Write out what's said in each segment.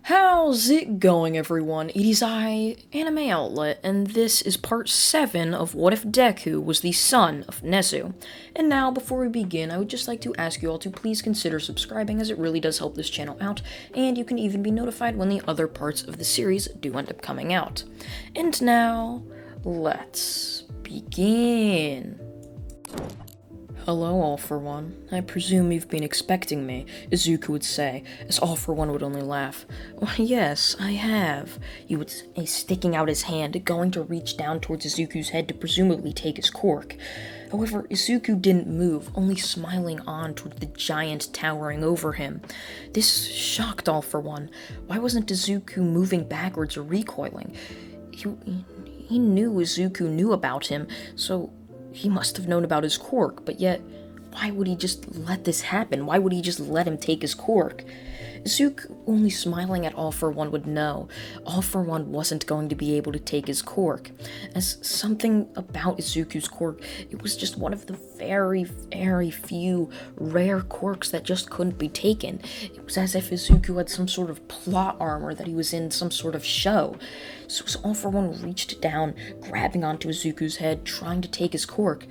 How's it going, everyone? It is I, Anime Outlet, and this is part 7 of What If Deku was the son of Nezu. And now, before we begin, I would just like to ask you all to please consider subscribing, as it really does help this channel out, and you can even be notified when the other parts of the series do end up coming out. And now, let's begin. Hello, All For One. I presume you've been expecting me, Izuku would say, as All For One would only laugh. Why, yes, I have, he would say, sticking out his hand, going to reach down towards Izuku's head to presumably take his quirk. However, Izuku didn't move, only smiling on toward the giant towering over him. This shocked All For One. Why wasn't Izuku moving backwards or recoiling? He knew Izuku knew about him, so he must have known about his quirk, but yet, why would he just let this happen? Why would he just let him take his quirk? Izuku, only smiling at All For One, would know All For One wasn't going to be able to take his quirk. As something about Izuku's quirk, it was just one of the very, very few rare quirks that just couldn't be taken. It was as if Izuku had some sort of plot armor, that he was in some sort of show. So as All For One reached down, grabbing onto Izuku's head, trying to take his quirk,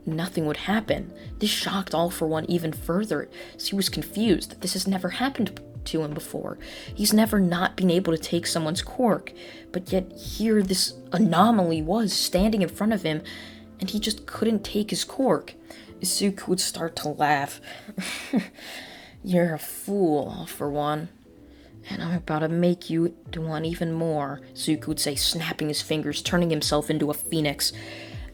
nothing would happen. This shocked All For One even further, as he was confused. This has never happened to him before. He's never not been able to take someone's quirk, but yet here this anomaly was standing in front of him, and he just couldn't take his quirk. Izuku would start to laugh. You're a fool, All For One. And I'm about to make you do one even more, Izuku would say, snapping his fingers, turning himself into a phoenix,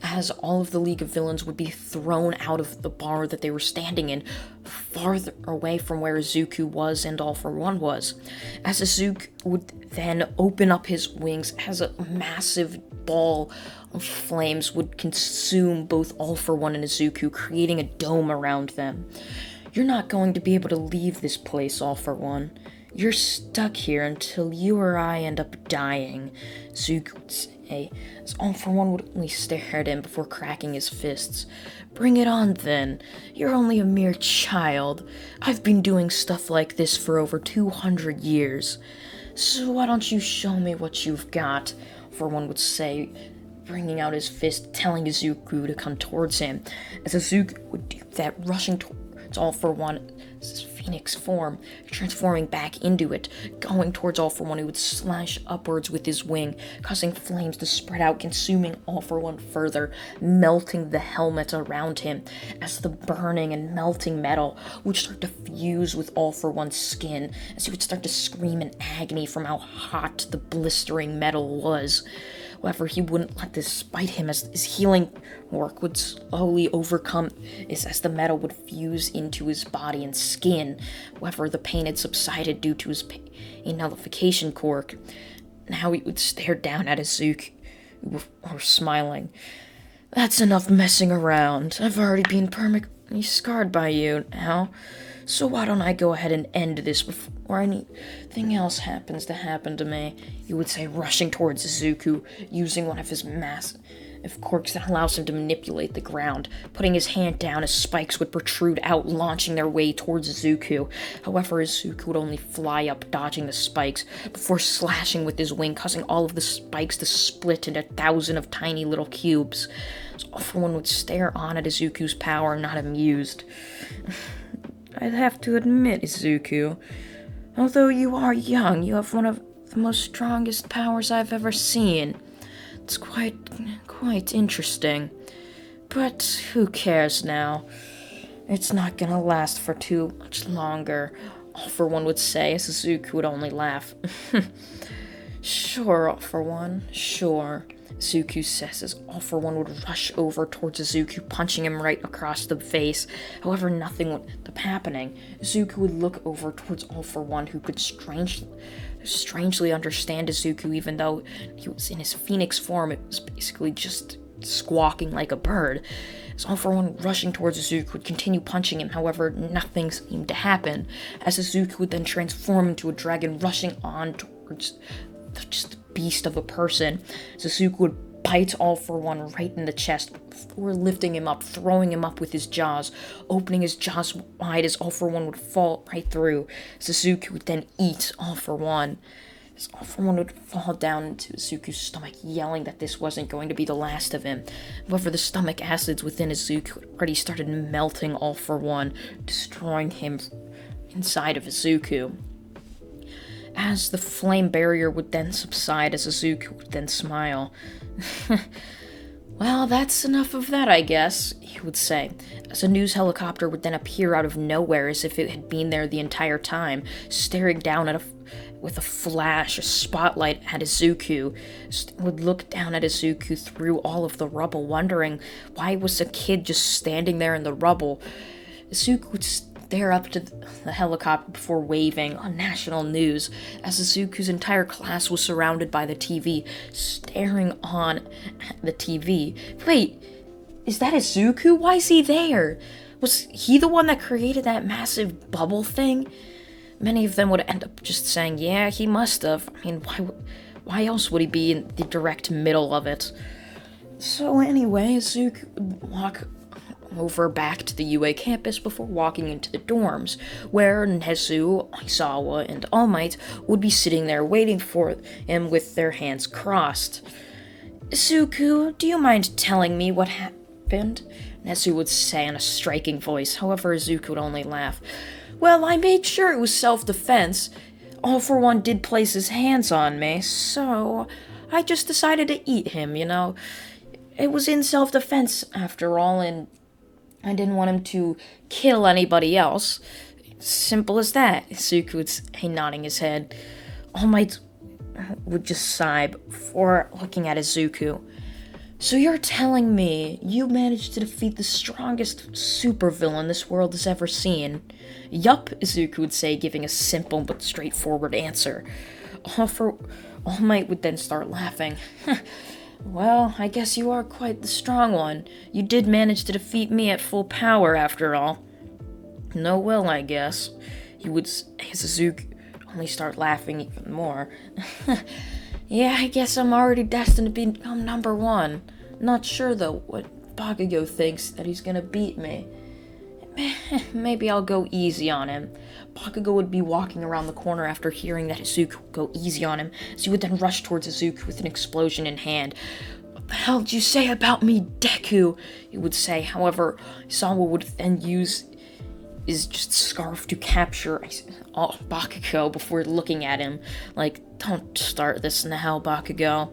as all of the League of Villains would be thrown out of the bar that they were standing in, farther away from where Izuku was and All For One was. As Izuku would then open up his wings, as a massive ball of flames would consume both All For One and Izuku, creating a dome around them. You're not going to be able to leave this place, All For One. You're stuck here until you or I end up dying, Izuku would say, as All For One would only stare at him before cracking his fists. Bring it on, then. You're only a mere child. I've been doing stuff like this for over 200 years. So why don't you show me what you've got, All For One would say, bringing out his fist, telling Izuku to come towards him. As Izuku would do that, rushing towards All For One, phoenix form, transforming back into it, going towards All For One, who would slash upwards with his wing, causing flames to spread out, consuming All For One further, melting the helmet around him, as the burning and melting metal would start to fuse with All For One's skin, as he would start to scream in agony from how hot the blistering metal was. However, he wouldn't let this spite him, as his healing work would slowly overcome as the metal would fuse into his body and skin. However, the pain had subsided due to his nullification quirk. Now he would stare down at Izuku, or smiling. That's enough messing around. I've already been permanently scarred by you now. So why don't I go ahead and end this before anything else happens to me, he would say, rushing towards Izuku, using one of his massive quirks that allows him to manipulate the ground, putting his hand down as spikes would protrude out, launching their way towards Izuku. However, Izuku would only fly up, dodging the spikes, before slashing with his wing, causing all of the spikes to split into 1,000 of tiny little cubes. So All For One would stare on at Izuku's power, not amused. I'd have to admit, Izuku, although you are young, you have one of the most strongest powers I've ever seen. It's quite interesting. But who cares now? It's not gonna last for too much longer, All For One would say, as Izuku would only laugh. Sure, All For One, sure, Izuku says, as All For One would rush over towards Izuku, punching him right across the face. However, nothing would end up happening. Izuku would look over towards All For One, who could strangely understand Izuku, even though he was in his phoenix form. It was basically just squawking like a bird. As All For One rushing towards Izuku would continue punching him, however, nothing seemed to happen, as Izuku would then transform into a dragon, rushing on towards just the beast of a person. Izuku would bites All For One right in the chest before lifting him up, throwing him up with his jaws, opening his jaws wide as All For One would fall right through. Izuku would then eat All For One. As All For One would fall down into Izuku's stomach, yelling that this wasn't going to be the last of him. However, the stomach acids within Izuku already started melting All For One, destroying him inside of Izuku. As the flame barrier would then subside, as Izuku would then smile. Well, that's enough of that, I guess, he would say, as a news helicopter would then appear out of nowhere as if it had been there the entire time, staring down with a flash, a spotlight at Izuku. Would look down at Izuku through all of the rubble, wondering why was a kid just standing there in the rubble. Izuku would stare up to the helicopter before waving on national news, as Izuku's entire class was surrounded by the TV, staring on the TV. Wait, is that Izuku? Why is he there? Was he the one that created that massive bubble thing? Many of them would end up just saying, yeah, he must have. I mean, why else would he be in the direct middle of it? So anyway, Izuku would walk over back to the UA campus before walking into the dorms, where Nezu, Aizawa, and All Might would be sitting there waiting for him with their hands crossed. Izuku, do you mind telling me what happened? Nezu would say in a striking voice, however Izuku would only laugh. Well, I made sure it was self-defense. All For One did place his hands on me, so I just decided to eat him, you know. It was in self-defense, after all, and I didn't want him to kill anybody else. Simple as that, Izuku would say, nodding his head. All Might would just sigh before looking at Izuku. So you're telling me you managed to defeat the strongest supervillain this world has ever seen? Yup, Izuku would say, giving a simple but straightforward answer. All Might would then start laughing. Well, I guess you are quite the strong one. You did manage to defeat me at full power, after all. No, well, I guess. He would say, as Izuku only start laughing even more. Yeah, I guess I'm already destined to become number one. Not sure, though, what Bakugo thinks that he's gonna beat me. Maybe I'll go easy on him. Bakugo would be walking around the corner after hearing that Izuku would go easy on him, so he would then rush towards Izuku with an explosion in hand. What the hell did you say about me, Deku? He would say. However, Aizawa would then use his just scarf to capture Bakugo before looking at him. Like, don't start this now, Bakugo.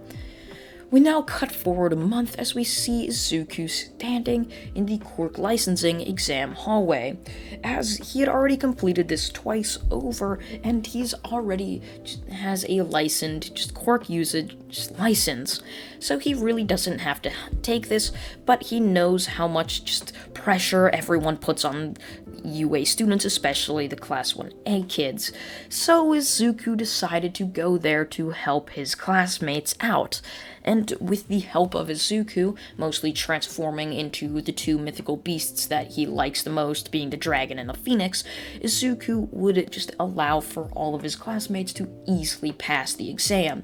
We now cut forward a month as we see Izuku standing in the Quirk licensing exam hallway, as he had already completed this twice over, and he's already has a licensed Quirk usage license, so he really doesn't have to take this, but he knows how much just pressure everyone puts on UA students, especially the Class 1A kids, so Izuku decided to go there to help his classmates out. And with the help of Izuku, mostly transforming into the two mythical beasts that he likes the most, being the dragon and the phoenix, Izuku would just allow for all of his classmates to easily pass the exam,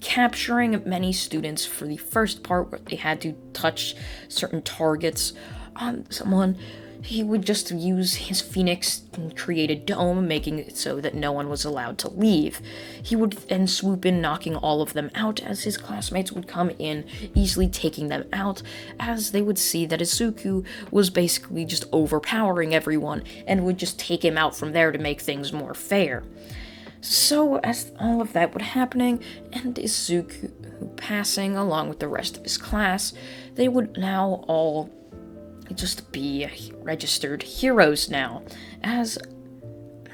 capturing many students for the first part where they had to touch certain targets on someone. He would just use his phoenix and create a dome, making it so that no one was allowed to leave. He would then swoop in, knocking all of them out as his classmates would come in, easily taking them out, as they would see that Izuku was basically just overpowering everyone and would just take him out from there to make things more fair. So, as all of that was happening, and Izuku passing along with the rest of his class, they would now all just be registered heroes now, as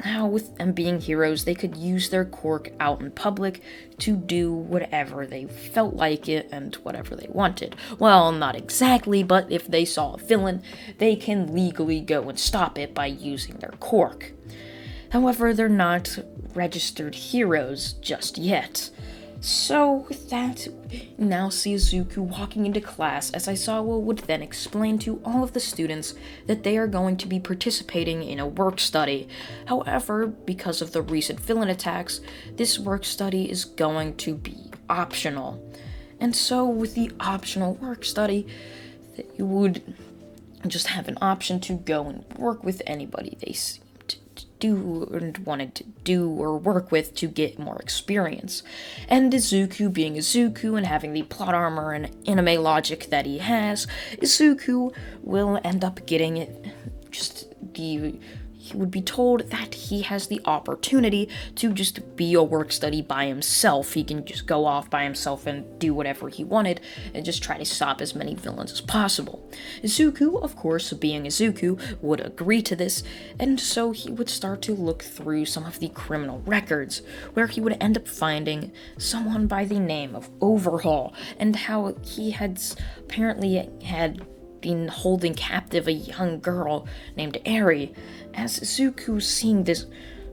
now with them being heroes, they could use their quirk out in public to do whatever they felt like it and whatever they wanted. Well, not exactly, but if they saw a villain, they can legally go and stop it by using their quirk. However, they're not registered heroes just yet. So, with that, we now see Izuku walking into class as Aizawa would then explain to all of the students that they are going to be participating in a work study. However, because of the recent villain attacks, this work study is going to be optional. And so with the optional work study, that you would just have an option to go and work with anybody they seemed to do and wanted to do or work with to get more experience. And Izuku being Izuku and having the plot armor and anime logic that he has, Izuku will end up getting it he would be told that he has the opportunity to just be a work study by himself. He can just go off by himself and do whatever he wanted and just try to stop as many villains as possible. Izuku, of course, being Izuku, would agree to this, and so he would start to look through some of the criminal records, where he would end up finding someone by the name of Overhaul, and how he had apparently had been holding captive a young girl named Eri. As Izuku, seeing this,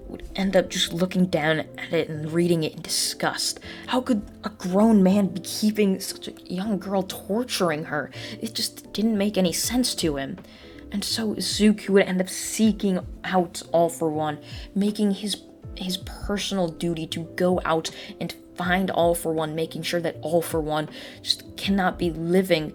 would end up just looking down at it and reading it in disgust. How could a grown man be keeping such a young girl, torturing her? It just didn't make any sense to him. And so Izuku would end up seeking out All For One, making his personal duty to go out and find All For One, making sure that All For One just cannot be living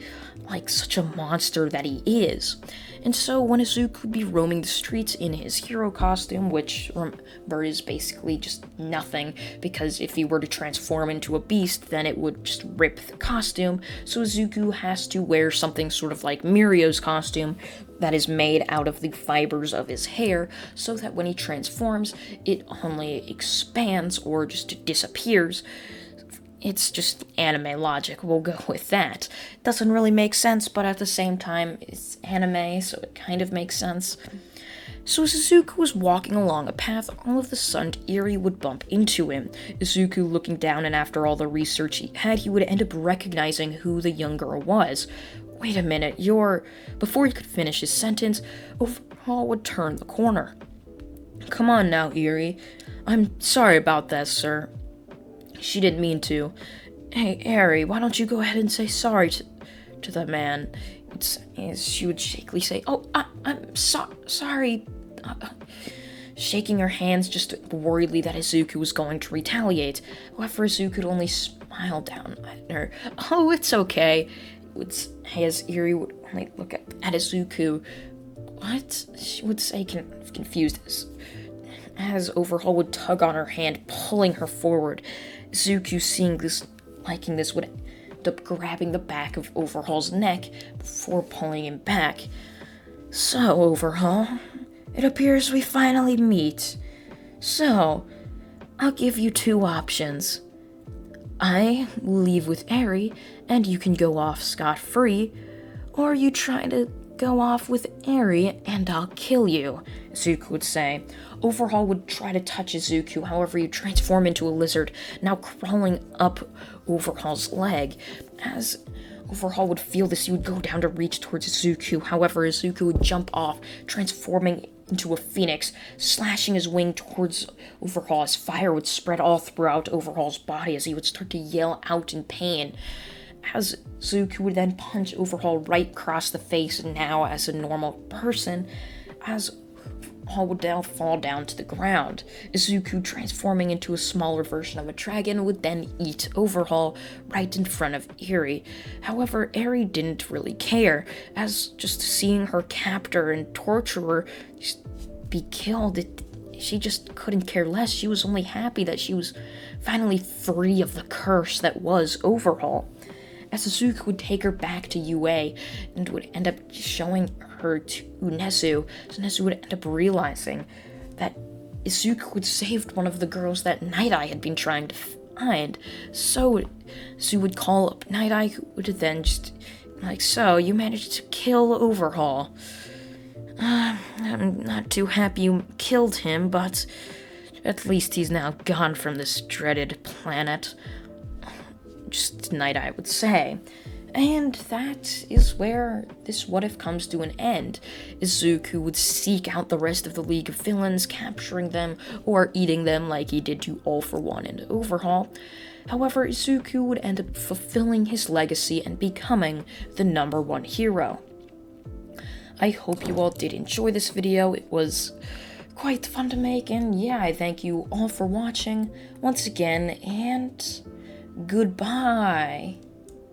like such a monster that he is. And so when Izuku would be roaming the streets in his hero costume, which, remember, is basically just nothing, because if he were to transform into a beast, then it would just rip the costume, so Izuku has to wear something sort of like Mirio's costume that is made out of the fibers of his hair, so that when he transforms, it only expands or just disappears. It's just anime logic, we'll go with that. Doesn't really make sense, but at the same time, it's anime, so it kind of makes sense. So as Izuku was walking along a path, all of a sudden, Eri would bump into him. Izuku looking down, and after all the research he had, he would end up recognizing who the young girl was. Wait a minute, Before he could finish his sentence, Overhaul would turn the corner. Come on now, Eri. I'm sorry about that, sir. She didn't mean to. Hey, Eri, why don't you go ahead and say sorry to the man? She would shakily say, "Oh, I'm sorry." Shaking her hands just worriedly that Izuku was going to retaliate. However, Izuku would only smile down at her. "Oh, it's okay." As Eri would only look at Izuku. What? She would say, confused, as Overhaul would tug on her hand, pulling her forward. Izuku, seeing this, liking this, would end up grabbing the back of Overhaul's neck before pulling him back. "So, Overhaul, it appears we finally meet. So, I'll give you two options. I will leave with Eri, and you can go off scot-free, or you try to go off with Eri, and I'll kill you," Izuku would say. Overhaul would try to touch Izuku, however he'd transform into a lizard, now crawling up Overhaul's leg. As Overhaul would feel this, he would go down to reach towards Izuku, however Izuku would jump off, transforming into a phoenix, slashing his wing towards Overhaul as fire would spread all throughout Overhaul's body as he would start to yell out in pain. As Izuku would then punch Overhaul right across the face, now as a normal person, as Overhaul would now fall down to the ground. Izuku, transforming into a smaller version of a dragon, would then eat Overhaul right in front of Eri. However, Eri didn't really care, as just seeing her captor and torturer just be killed, she just couldn't care less. She was only happy that she was finally free of the curse that was Overhaul. As Izuku would take her back to UA and would end up showing her to Nezu, so Nezu would end up realizing that Izuku had saved one of the girls that Night Eye had been trying to find. So Nezu would call up Night Eye, who would then just "So, you managed to kill Overhaul. I'm not too happy you killed him, but at least he's now gone from this dreaded planet," just Night Eye would say. And that is where this what if comes to an end. Izuku would seek out the rest of the League of Villains, capturing them or eating them like he did to All For One and Overhaul. However, Izuku would end up fulfilling his legacy and becoming the #1 hero. I hope you all did enjoy this video. It was quite fun to make, and yeah, I thank you all for watching once again, and goodbye.